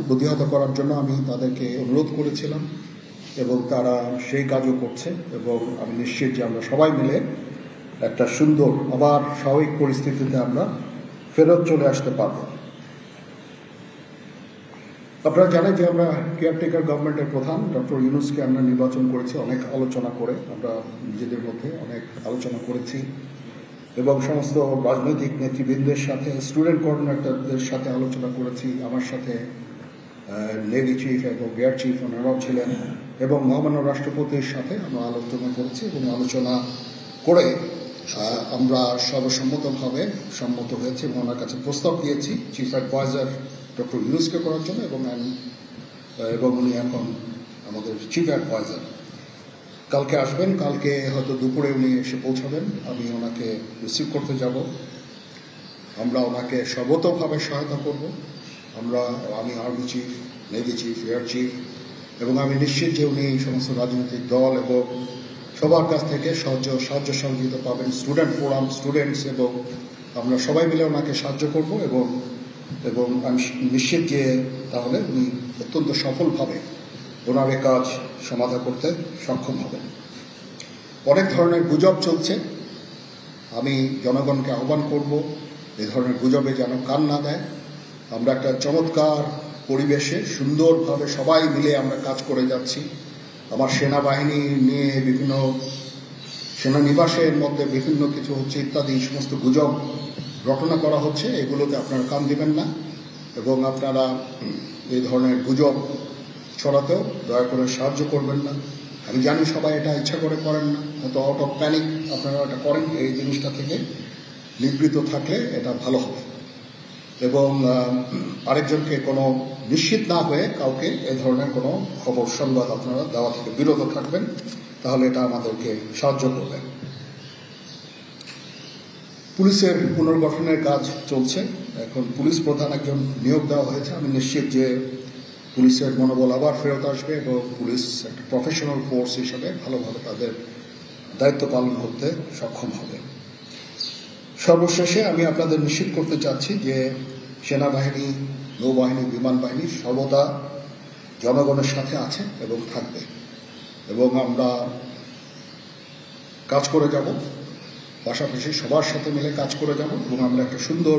প্রতিহত করার জন্য আমি তাদেরকে অনুরোধ করেছিলাম এবং তারা সেই কাজও করছে এবং আমি নিশ্চিত যে আমরা সবাই মিলে একটা সুন্দর আবার স্বাভাবিক পরিস্থিতিতে আমরা ফেরত চলে আসতে পারব। আপনারা জানেন যে আমরা কেয়ারটেকার গভর্নমেন্টের প্রধান ডক্টর ইউনূসকে আমরা নির্বাচন করেছি অনেক আলোচনা করে, আমরা নিজেদের মধ্যে অনেক আলোচনা করেছি এবং সমস্ত রাজনৈতিক নেতৃবৃন্দের সাথে, স্টুডেন্ট কোঅর্ডিনেটরদের সাথে আলোচনা করেছি, আমার সাথে নেভি চিফ এবং এয়ার চিফ ওনারাও ছিলেন এবং মহামান্য রাষ্ট্রপতির সাথে আমরা আলোচনা করেছি এবং আলোচনা করে আমরা সর্বসম্মতভাবে সম্মত হয়েছি এবং ওনার কাছে প্রস্তাব দিয়েছি চিফ অ্যাডভাইজার ডক্টর ইউনূসকে করার জন্য এবং উনি এখন আমাদের চিফ অ্যাডভাইজার। কালকে আসবেন, কালকে হয়তো দুপুরে উনি এসে পৌঁছাবেন, আমি ওনাকে রিসিভ করতে যাব। আমরা ওনাকে সর্বতোভাবে সহায়তা করব। আমি army chief, navy chief, air chief এবং আমি নিশ্চিত যে উনি সমস্ত রাজনৈতিক দল এবং সবার কাছ থেকে সাহায্য সহযোগিতা পাবেন, স্টুডেন্ট ফোরাম, স্টুডেন্টস, এবং আমরা সবাই মিলে ওনাকে সাহায্য করব এবং আমি নিশ্চিত যে তাহলে উনি অত্যন্ত সফলভাবে ওনার কাজ সমাধান করতে সক্ষম হবেন। অনেক ধরনের গুজব চলছে, আমি জনগণকে আহ্বান করব এই ধরনের গুজবে যেন কান না দেয়। আমরা একটা চমৎকার পরিবেশে সুন্দরভাবে সবাই মিলে আমরা কাজ করে যাচ্ছি। আমার সেনাবাহিনী নিয়ে বিভিন্ন সেনানিবাসের মধ্যে বিভিন্ন কিছু হচ্ছে ইত্যাদি সমস্ত গুজব রটনা করা হচ্ছে, এগুলোতে আপনারা কান দিবেন না এবং আপনারা এই ধরনের গুজব ছড়াতেও দয়া করে সাহায্য করবেন না। আমি জানি সবাই এটা ইচ্ছা করে করেন না, হয়তো আউট অফ প্যানিক আপনারা এটা করেন, এই জিনিসটা থেকে নিবৃত্ত থাকলে এটা ভালো হবে এবং আরেকজনকে কোনো নিশ্চিত না হয়ে কাউকে এ ধরনের কোনো খবর সংবাদ আপনারা দেওয়া থেকে বিরত থাকবেন, তাহলে এটা আমাদেরকে সাহায্য করবে। পুলিশের পুনর্গঠনের কাজ চলছে, এখন পুলিশ প্রধান একজন নিয়োগ দেওয়া হয়েছে। আমি নিশ্চিত যে পুলিশের মনোবল আবার ফেরত আসবে এবং পুলিশ একটা প্রফেশনাল ফোর্স হিসাবে ভালোভাবে তাদের দায়িত্ব পালন করতে সক্ষম হবে। সর্বশেষে আমি আপনাদের নিশ্চিত করতে চাচ্ছি যে সেনাবাহিনী, নৌবাহিনী, বিমান বাহিনী সর্বদা জনগণের সাথে আছে এবং থাকবে এবং আমরা কাজ করে যাব, পাশাপাশি সবার সাথে মিলে কাজ করে যাব এবং আমরা একটা সুন্দর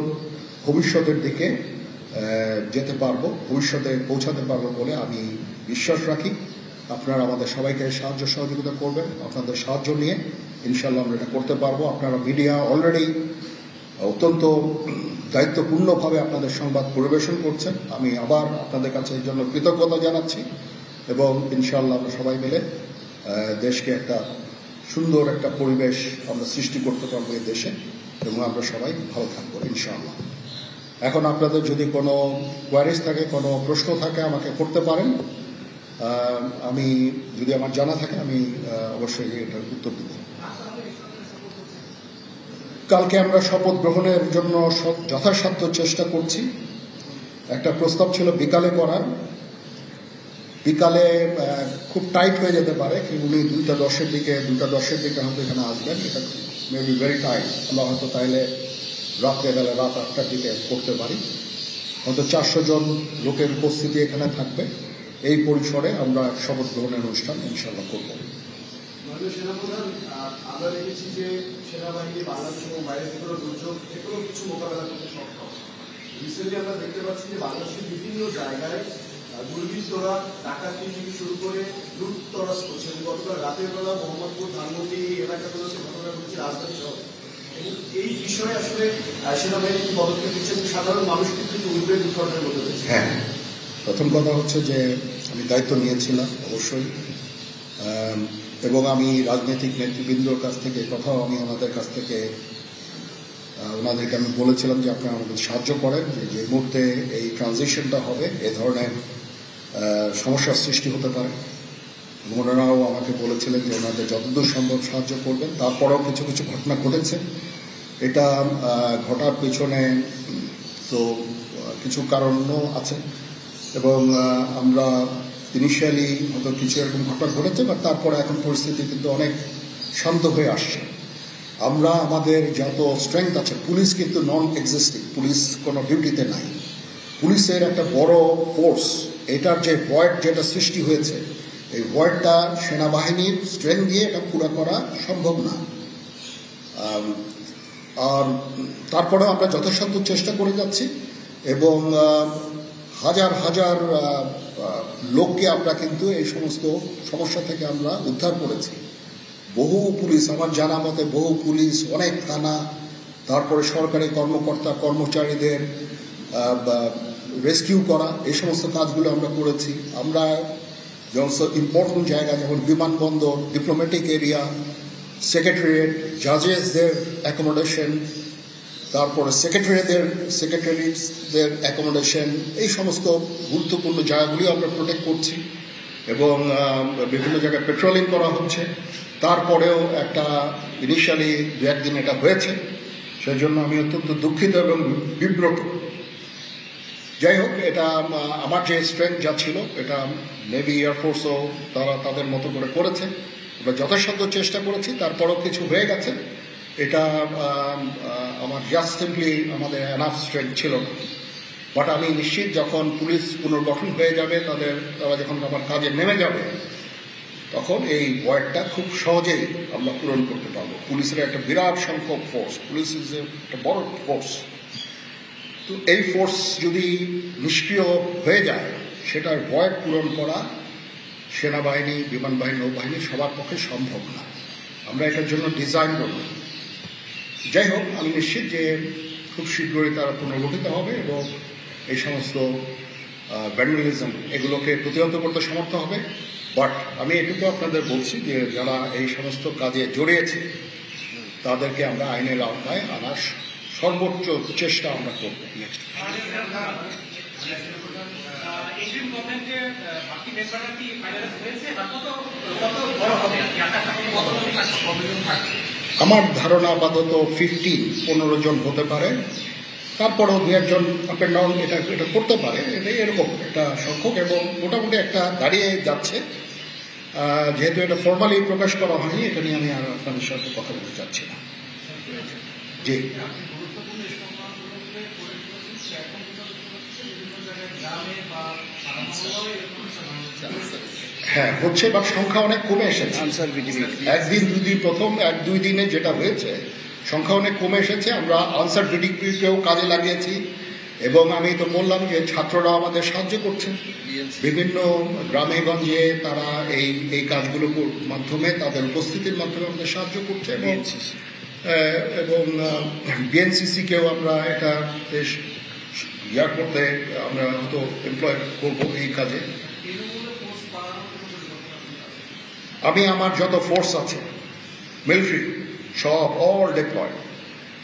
ভবিষ্যতের দিকে যেতে পারবো, ভবিষ্যতে পৌঁছাতে পারবো বলে আমি বিশ্বাস রাখি। আপনারা আমাদের সবাইকে সাহায্য সহযোগিতা করবেন, আপনাদের সাহায্য নিয়ে ইনশাল্লাহ আমরা এটা করতে পারবো। আপনারা মিডিয়া অলরেডি অত্যন্ত দায়িত্বপূর্ণভাবে আপনাদের সংবাদ পরিবেশন করছেন, আমি আবার আপনাদের কাছে এই জন্য কৃতজ্ঞতা জানাচ্ছি এবং ইনশাল্লাহ আমরা সবাই মিলে দেশকে একটা সুন্দর একটা পরিবেশ আমরা সৃষ্টি করতে পারবো এই দেশে এবং আমরা সবাই ভালো থাকবো ইনশাআল্লাহ। এখন আপনাদের যদি কোনো কোয়ারিজ থাকে, কোনো প্রশ্ন থাকে আমাকে করতে পারেন, আমি যদি আমার জানা থাকে আমি অবশ্যই এটার উত্তর দেব। কালকে আমরা শপথ গ্রহণের জন্য যথাসাধ্য চেষ্টা করছি। একটা প্রস্তাব ছিল বিকালে করার, বিকালে খুব টাইট হয়ে যেতে পারে, কিন্তু উনি 2:10 দিকে হয়তো এখানে আসবেন, এটা মেবি ভেরি টাইট। আমরা হয়তো তাইলে রাত্রেবেলা রাত 8টার দিকে করতে পারি, হয়তো 400 জন লোকের উপস্থিতি এখানে থাকবে। এই পরিসরে আমরা শপথ গ্রহণের অনুষ্ঠান ইনশাল্লাহ করব। আমরা দেখেছি যে সেনাবাহিনী বাংলাদেশ এবং বাইরে থেকে দুর্যোগ যেকোনো কিছু মোকাবেলা করতে সক্ষম। রিসেন্টলি আমরা দেখতে পাচ্ছি যে বাংলাদেশের বিভিন্ন জায়গায় দুর্বৃত্তরা ডাকাতি থেকে শুরু করে লুটতরাজ করছে। গতকাল রাতের বেলা মোহাম্মদপুর, ধানমন্ডি এলাকাগুলোতে ঘটনা ঘটেছে, রাজধানী সহ। এবং এই বিষয়ে আসলে সেনাবাহিনী কি পদক্ষেপ দিচ্ছে এবং সাধারণ মানুষ কিন্তু উদ্বেগ বিপর্যয়ের মধ্যে রয়েছে? হ্যাঁ, প্রথম কথা হচ্ছে যে আমি দায়িত্ব নিয়েছিলাম অবশ্যই, এবং আমি রাজনৈতিক নেতৃবৃন্দর কাছ থেকে কথাও আমি ওনাদের কাছ থেকে ওনাদেরকে আমি বলেছিলাম যে আপনারা আমাদের সাহায্য করেন, যে মুহূর্তে এই ট্রানজিশনটা হবে এ ধরনের সমস্যার সৃষ্টি হতে পারে। ওনারাও আমাকে বলেছিলেন যে ওনাদের যতদূর সম্ভব সাহায্য করবেন। তারপরেও কিছু কিছু ঘটনা ঘটেছে, এটা ঘটার পেছনে তো কিছু কারণও আছে এবং আমরা ইনিশিয়ালি হয়তো কিছু এরকম ঘটনা ঘটেছে, বাট তারপরে এখন পরিস্থিতি কিন্তু অনেক শান্ত হয়ে আসছে। আমরা আমাদের যত স্ট্রেংথ আছে, পুলিশ কিন্তু নন এক্সিস্টিং, পুলিশ কোনো ডিউটিতে নাই, পুলিশের একটা বড় ফোর্স, এটার যে ভয়েড যেটা সৃষ্টি হয়েছে, এই ভয়েডটা সেনাবাহিনীর স্ট্রেংথ দিয়ে এটা পুরো করা সম্ভব না। আর তারপরে আমরা যথাসাধ্য চেষ্টা করে যাচ্ছি এবং হাজার হাজার লোককে আমরা কিন্তু এই সমস্ত সমস্যা থেকে আমরা উদ্ধার করেছি। বহু পুলিশ, আমার জানা মতে বহু পুলিশ, অনেক থানা, তারপরে সরকারি কর্মকর্তা কর্মচারীদের রেস্কিউ করা, এই সমস্ত কাজগুলো আমরা করেছি। আমরা যেমন ইম্পর্টেন্ট জায়গা যেমন বিমানবন্দর, ডিপ্লোম্যাটিক এরিয়া, সেক্রেটারিয়েট, জাজেসদের অ্যাকোমোডেশন, তারপরে সেক্রেটারিদের অ্যাকোমোডেশন, এই সমস্ত গুরুত্বপূর্ণ জায়গাগুলি আমরা প্রোটেক্ট করছি এবং বিভিন্ন জায়গায় পেট্রোলিং করা হচ্ছে। তারপরেও একটা ইনিশিয়ালি দু একদিন এটা হয়েছে, সেজন্য আমি অত্যন্ত দুঃখিত এবং বিব্রত। যাই হোক, এটা আমার যে স্ট্রেংথ যা ছিল এটা নেভি এয়ারফোর্সও তারা তাদের মতো করে করেছে। আমরা যথাসাধ্য চেষ্টা করেছি, তারপরেও কিছু হয়ে গেছে। এটা আমার জাস্ট সিম্পলি আমাদের এনাফ স্ট্রেংথ ছিল না। বাট আমি নিশ্চিত যখন পুলিশ পুনর্গঠন হয়ে যাবে, তারা যখন আমার কাজে নেমে যাবে, তখন এই ভয়েডটা খুব সহজেই আমরা পূরণ করতে পারবো। পুলিশের একটা বিরাট সংখ্যক ফোর্স, পুলিশ ইজ একটা বড় ফোর্স। তো এই ফোর্স যদি নিষ্ক্রিয় হয়ে যায়, সেটার ভয়েড পূরণ করা সেনাবাহিনী, বিমান বাহিনী, নৌবাহিনী সবার পক্ষে সম্ভব না। আমরা এটার জন্য ডিজাইন করব। যাই হোক, আমি নিশ্চিত যে খুব শীঘ্রই তারা পুনর্গঠিত হবে এবং এই সমস্ত ভ্যান্ডালিজম এগুলোকে প্রতিহত করতে সমর্থ হবে। বাট আমি এটুকু আপনাদের বলছি যে যারা এই সমস্ত কাজে জড়িয়েছে তাদেরকে আমরা আইনের আওতায় আনার সর্বোচ্চ চেষ্টা আমরা করব। নেক্সট আমার ধারণা আপাতত 15 জন হতে পারে, তারপরেও দু একজন আপ এন্ড ডাউন এটা করতে পারে। এটাই এরকম একটা সংখ্যক এবং মোটামুটি একটা দাঁড়িয়ে যাচ্ছে। যেহেতু এটা ফর্মালি প্রকাশ করা হয়নি, এটা নিয়ে আমি আর আপনাদের সাথে কথা বলতে চাচ্ছি না। জি, হ্যাঁ হচ্ছে, বাট সংখ্যা অনেক কমে এসেছে। একদিন দুদিন, প্রথম 1-2 দিনে যেটা হয়েছে সংখ্যা অনেক কমে এসেছে। আমরা আনসার ভিডিপিকেও কাজে লাগিয়েছি এবং আমি তো বললাম যে ছাত্ররা আমাদের সাহায্য করছে বিভিন্ন গ্রামে গঞ্জে। তারা এই কাজগুলোর মাধ্যমে, তাদের উপস্থিতির মাধ্যমে আমাদের সাহায্য করছে এবং বিএনসিসিকেও আমরা এটা বেশ করতে আমরা হয়তো এমপ্লয় করবো এই কাজে। আমি আমার যত ফোর্স আছে মিলিটারি সব অল ডিপ্লয়েড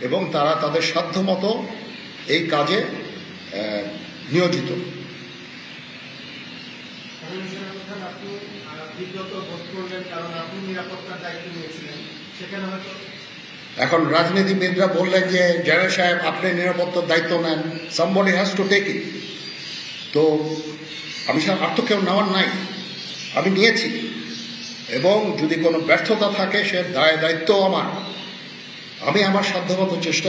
এবং তারা তাদের সাধ্য মতো এই কাজে নিয়োজিত। এখন রাজনীতিবিদরা বললেন যে জেনারেল সাহেব আপনি নিরাপত্তার দায়িত্ব নেন, somebody has to take it। তো আমি আর তো কেউ নেওয়ার নাই, আমি নিয়েছি এবং যদি কোনো ব্যর্থতা থাকে সে দায়িত্ব আমার। আমি আমার সাধ্যমতো চেষ্টা